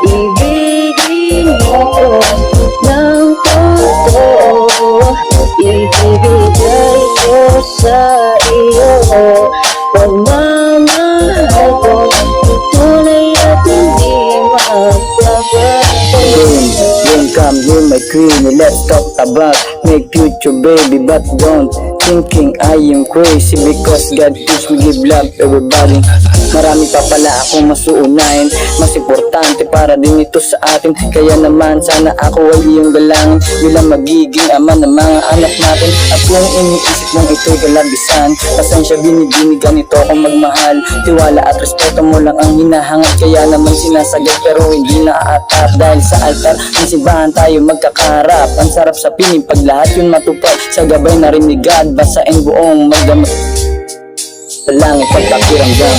Ibigin mo ng totoo, ibibigay ko sa iyo pagmamahal ko, tunay at hindi magbabago. Come here my queen, let's talk about make future baby, but don't thinking I am crazy because God teach me give love everybody. Marami pa pala akong masuunahin, mas importante para din ito sa atin. Kaya naman sana ako ay iyong galangin, bilang magiging ama ng mga anak natin. At kung iniisip mong ito'y galabisan, pasensya, binibinigan ito akong magmahal. Tiwala at respeto mo lang ang hinahangad, kaya naman sinasagad pero hindi naaatap. Dahil sa altar ng simbahan tayo magkakaharap, ang sarap sa piling pag lahat yun matupad. Sa gabay narinig God, basain buong magdamag sa langit pagpakiramdam.